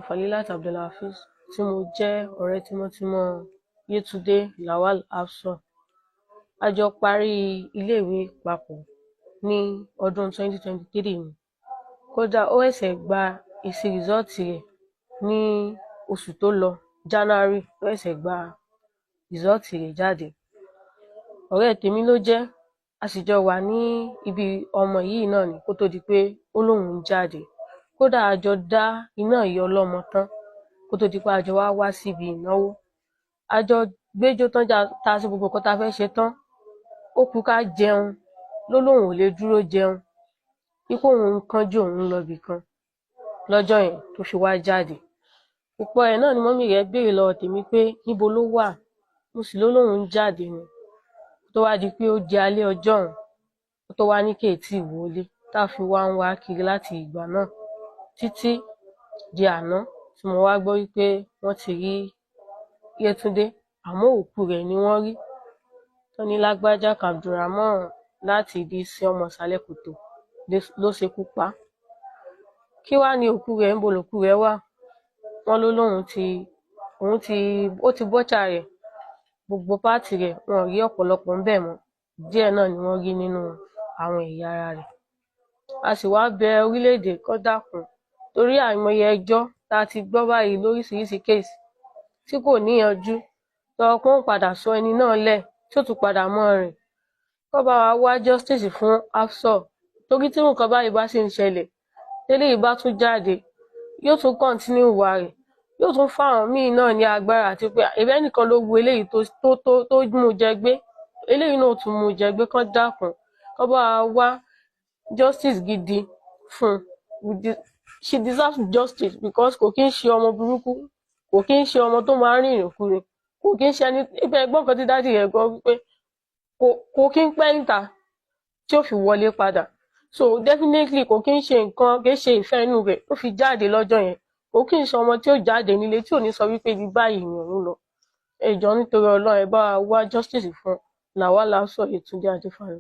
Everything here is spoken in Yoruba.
Falilat Abdulhafiz tí mo jẹ́ ọ̀rẹ́ tímọ́tímọ́ Yétúndé Lawal Afsor. A jọ parí iléèwé papọ̀ ní ọdún 2023 ni. Kódà ó ṣẹ̀ṣẹ̀ gba èsì rìsọ́ọ̀tì rẹ̀ ní oṣù tó lọ, January ló ṣẹ̀ṣẹ̀ gba rìsọ́ọ̀tì rẹ̀ jáde. Ọ̀rẹ́ tèmi ló jẹ́, a sì jọ wà ní ibi ọmọ yìí náà ni kó tó di pé ó lóun ń jáde. Kódà a jọ dá iná ìyá ọlọ́mọ tán kó tó di pé a jọ wá síbi ìnáwó. A jọ gbéjó tán tá a ṣe gbogbo nǹkan tá a fẹ́ ṣe tán. Ó kù ká jẹun, ló lóun ò lè dúró jẹun, wípé òun ń kánjú òun lọ ibì kan lọ́jọ́ yẹn tó fi wá jáde. Púpọ̀ ẹ̀ náà ni mọ́mì rẹ̀ béèrè lọ́wọ́ tèmi pé níbo ló wà, mo sì ló lóun ń jáde ni. Tó wá di pé ó di alẹ́ ọjọ́ ọ̀hún, ó tó wá ní kì í tí ì wọlé, tá a fi wá ń wá kiri láti ìgbà náà títí di àná tí mo wá gbọ́ wípé wọ́n ti rí Yétúndé, àmọ́ òkú rẹ̀ ni wọ́n rí. Tán ní Lágbájá Abdulrahman láti ìdí sí ọmọ ìsàlẹ̀ kòtò ló ṣekú pa á. Kí wá ní òkú rẹ̀, níbo lòkú rẹ̀ wà? Wọ́n ló lóun ó ti bọ́chà rẹ̀, gbogbo páàtì rẹ̀ wọn ò rí ọ̀pọ̀lọpọ̀ ńbẹ̀ mọ́, díẹ̀ náà ni wọ́n rí nínú àwọn ẹ̀yà ara rẹ̀. A sì wá bẹ orílẹ̀-èdè kó dákun, torí àìmọye ẹjọ́ tá a ti gbọ́ báyìí lóríṣiríṣi kéèsì tí kò níyanjú, tọrọ pé wọ́n padà sọ ẹni náà lẹ̀ tí ó tún padà mọ́ rìn. Kó bá wa wá justice fún Afsor, torí tí nǹkan báyìí bá sì ń ṣẹlẹ̀, téléyìí bá tún jáde, yóò tún continue ìwà rẹ̀, yóò tún fáwọn míì náà ní agbára àti pé ẹ̀bẹ̀ nìkan ló wu eléyìí tó mú jẹ gbé, eléyìí náà tún mú jẹ gbé. Kán dákun, kó bá wa wá justice gidi fún un. She deserves justice because kò kí ń ṣe ọmọ burúkú, kò kí ń ṣe ọmọ tó máa ń rìn ìrìnkúrìn, kò kí ń ṣe ẹni ibẹ̀ ẹgbọ́n kan tí dádì rẹ̀ gbọ́ wípé kò kí ń pẹ́ níta tí ó fi wọlé padà. So definitely kò kí ń ṣe nǹkan, kì í ṣe ìfẹ́ inú rẹ̀ tó fi jáde lọ́jọ́ yẹn. Kò kí ń ṣe ọmọ tí ó jáde nílé tí ò ní sọ wípé ibi báyìí ni òun lọ. Ẹ jọ̀ọ́ nítorí Ọlọ́run, ẹ bá wa wá justice fún Lawal Afsor Yétúndé Adéfáyọ.